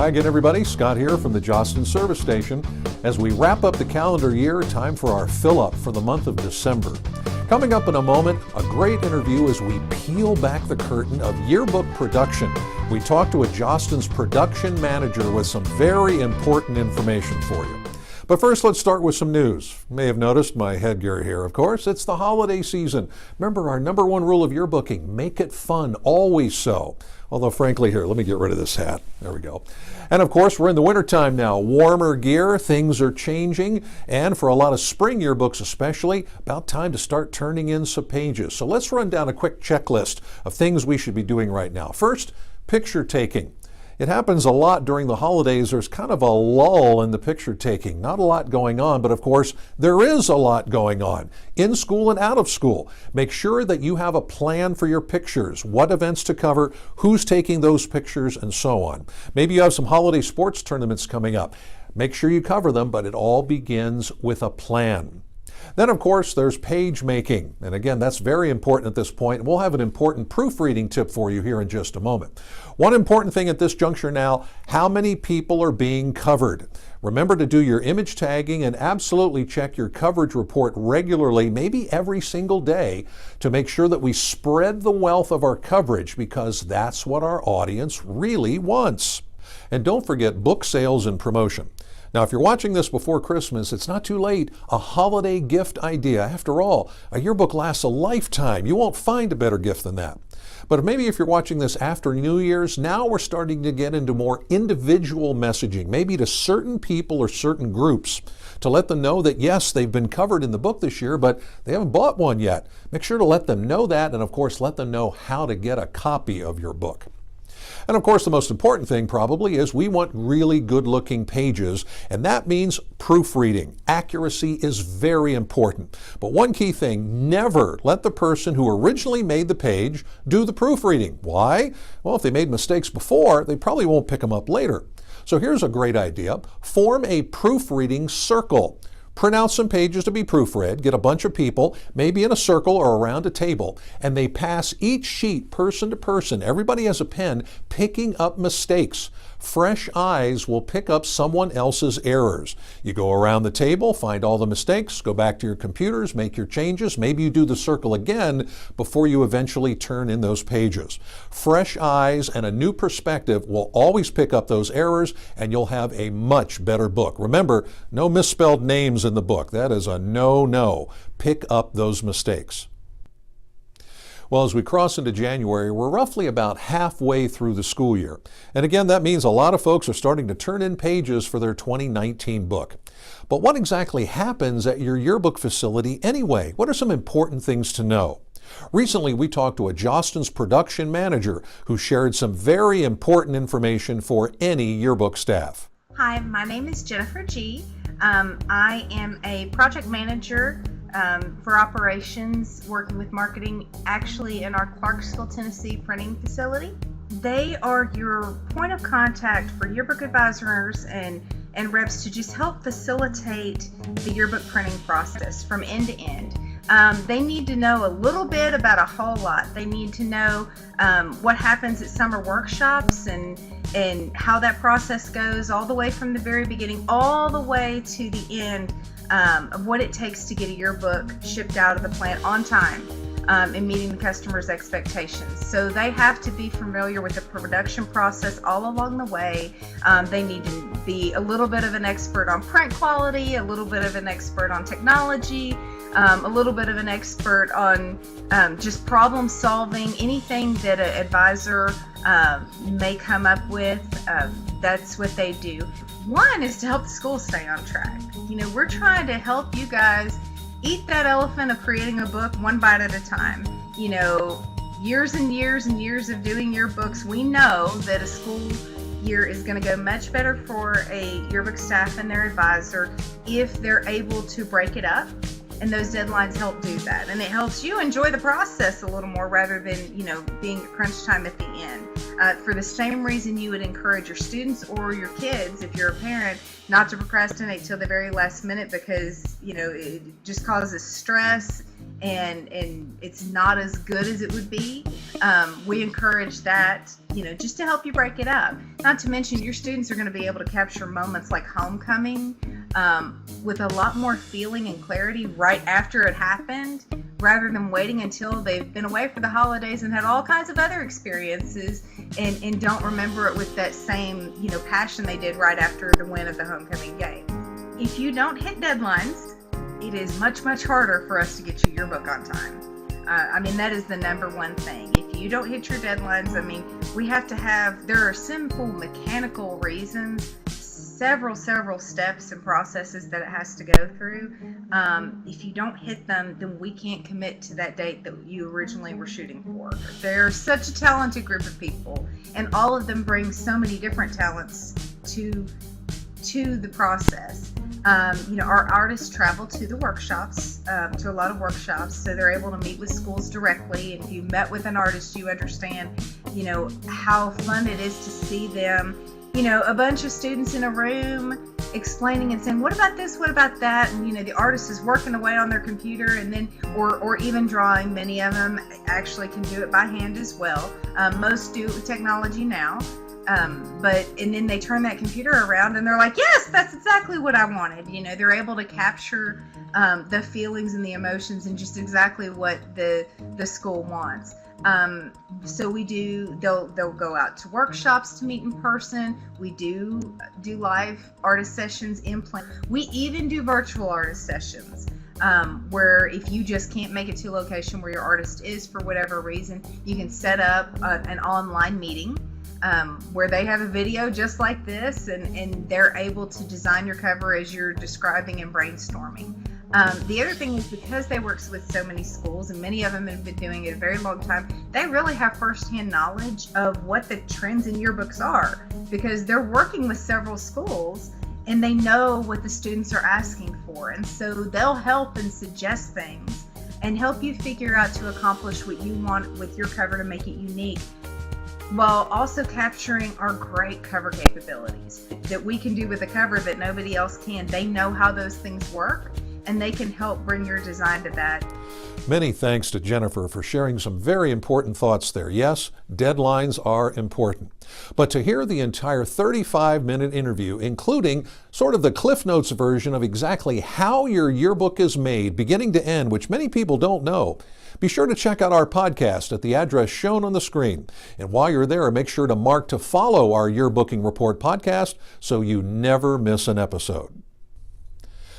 Hi again, everybody. Scott here from the Jostens Service Station. As we wrap up the calendar year, time for our fill-up for the month of December. Coming up in a moment, a great interview as we peel back the curtain of Yearbook Production. We talk to a Jostens production manager with some very important information for you. But first, let's start with some news. You may have noticed my headgear here, of course. It's the holiday season. Remember our number one rule of yearbooking, make it fun, always so. Although frankly here, let me get rid of this hat. There we go. And of course, we're in the wintertime now. Warmer gear, things are changing. And for a lot of spring yearbooks especially, about time to start turning in some pages. So let's run down a quick checklist of things we should be doing right now. First, picture taking. It happens a lot during the holidays. There's kind of a lull in the picture taking. Not a lot going on, but of course, there is a lot going on in school and out of school. Make sure that you have a plan for your pictures, what events to cover, who's taking those pictures, and so on. Maybe you have some holiday sports tournaments coming up. Make sure you cover them, but it all begins with a plan. Then, of course, there's page making. And again, that's very important at this point. We'll have an important proofreading tip for you here in just a moment. One important thing at this juncture now, how many people are being covered? Remember to do your image tagging and absolutely check your coverage report regularly, maybe every single day, to make sure that we spread the wealth of our coverage because that's what our audience really wants. And don't forget book sales and promotion. Now, if you're watching this before Christmas, it's not too late. A holiday gift idea. After all, a yearbook lasts a lifetime. You won't find a better gift than that. But maybe if you're watching this after New Year's, now we're starting to get into more individual messaging, maybe to certain people or certain groups, to let them know that, yes, they've been covered in the book this year, but they haven't bought one yet. Make sure to let them know that, and of course, let them know how to get a copy of your book. And of course, the most important thing probably is we want really good-looking pages, and that means proofreading. Accuracy is very important. But one key thing, never let the person who originally made the page do the proofreading. Why? Well, if they made mistakes before, they probably won't pick them up later. So here's a great idea. Form a proofreading circle. Print out some pages to be proofread, get a bunch of people, maybe in a circle or around a table, and they pass each sheet person to person. Everybody has a pen picking up mistakes. Fresh eyes will pick up someone else's errors. You go around the table, find all the mistakes, go back to your computers, make your changes. Maybe you do the circle again before you eventually turn in those pages. Fresh eyes and a new perspective will always pick up those errors, and you'll have a much better book. Remember, no misspelled names in the book. That is a no-no. Pick up those mistakes. Well, as we cross into January, we're roughly about halfway through the school year. And again, that means a lot of folks are starting to turn in pages for their 2019 book. But what exactly happens at your yearbook facility anyway? What are some important things to know? Recently, we talked to a Jostens production manager who shared some very important information for any yearbook staff. Hi, my name is Jennifer G. I am a project manager for operations, working with marketing, actually in our Clarksville, Tennessee printing facility. They are your point of contact for yearbook advisors and reps to just help facilitate the yearbook printing process from end to end. They need to know a little bit about a whole lot. They need to know what happens at summer workshops and how that process goes all the way from the very beginning all the way to the end of what it takes to get a yearbook shipped out of the plant on time and meeting the customer's expectations. So they have to be familiar with the production process all along the way. They need to be a little bit of an expert on print quality, a little bit of an expert on technology, a little bit of an expert on just problem solving, anything that an advisor may come up with. That's what they do. One is to help the school stay on track. You know, we're trying to help you guys eat that elephant of creating a book one bite at a time. You know, years and years and years of doing yearbooks, we know that a school year is going to go much better for a yearbook staff and their advisor if they're able to break it up. And those deadlines help do that. And it helps you enjoy the process a little more rather than, you know, being a crunch time at the end. For the same reason you would encourage your students or your kids, if you're a parent, not to procrastinate till the very last minute because, you know, it just causes stress and it's not as good as it would be, we encourage that, just to help you break it up. Not to mention your students are going to be able to capture moments like homecoming with a lot more feeling and clarity right after it happened, rather than waiting until they've been away for the holidays and had all kinds of other experiences and don't remember it with that same, passion they did right after the win of the homecoming game. If you don't hit deadlines, it is much, much harder for us to get you your book on time. That is the number one thing. If you don't hit your deadlines, we have to there are simple mechanical reasons, several steps and processes that it has to go through. If you don't hit them, then we can't commit to that date that you originally were shooting for. They're such a talented group of people, and all of them bring so many different talents to the process. Our artists travel to the workshops, to a lot of workshops, so they're able to meet with schools directly. And if you met with an artist, you understand, how fun it is to see them, a bunch of students in a room explaining and saying, what about this, what about that? And, the artist is working away on their computer, and then, or even drawing. Many of them actually can do it by hand as well. Most do it with technology now. And then they turn that computer around and they're like, yes, that's exactly what I wanted. They're able to capture the feelings and the emotions and just exactly what the school wants. So they'll go out to workshops to meet in person. We do live artist sessions in plan. We even do virtual artist sessions. Where if you just can't make it to a location where your artist is for whatever reason, you can set up an online meeting where they have a video just like this, and they're able to design your cover as you're describing and brainstorming. The other thing is, because they work with so many schools, and many of them have been doing it a very long time, they really have firsthand knowledge of what the trends in yearbooks are, because they're working with several schools and they know what the students are asking for. And so they'll help and suggest things and help you figure out to accomplish what you want with your cover to make it unique, while also capturing our great cover capabilities that we can do with a cover that nobody else can. They know how those things work, and they can help bring your design to that. Many thanks to Jennifer for sharing some very important thoughts there. Yes, deadlines are important. But to hear the entire 35-minute interview, including sort of the Cliff Notes version of exactly how your yearbook is made, beginning to end, which many people don't know, be sure to check out our podcast at the address shown on the screen. And while you're there, make sure to mark to follow our Yearbooking Report podcast so you never miss an episode.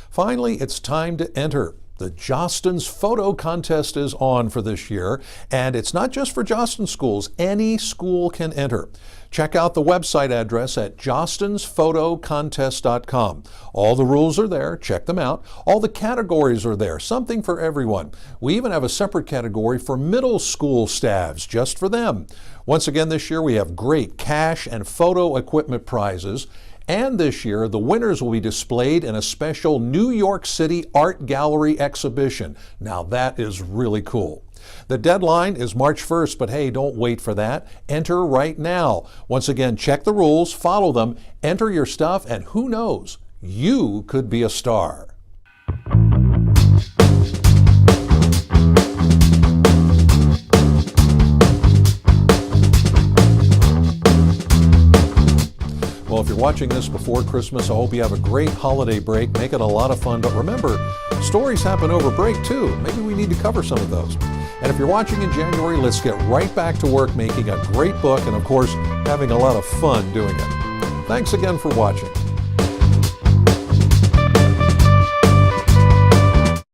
Finally, it's time to enter. The Jostens Photo Contest is on for this year, and it's not just for Jostens schools. Any school can enter. Check out the website address at jostensPhotoContest.com. All the rules are there. Check them out. All the categories are there. Something for everyone. We even have a separate category for middle school staffs, just for them. Once again, this year we have great cash and photo equipment prizes. And this year, the winners will be displayed in a special New York City Art Gallery exhibition. Now that is really cool. The deadline is March 1st, but hey, don't wait for that. Enter right now. Once again, check the rules, follow them, enter your stuff, and who knows, you could be a star. Well, if you're watching this before Christmas, I hope you have a great holiday break. Make it a lot of fun. But remember, stories happen over break too. Maybe we need to cover some of those. And if you're watching in January, let's get right back to work making a great book and, of course, having a lot of fun doing it. Thanks again for watching.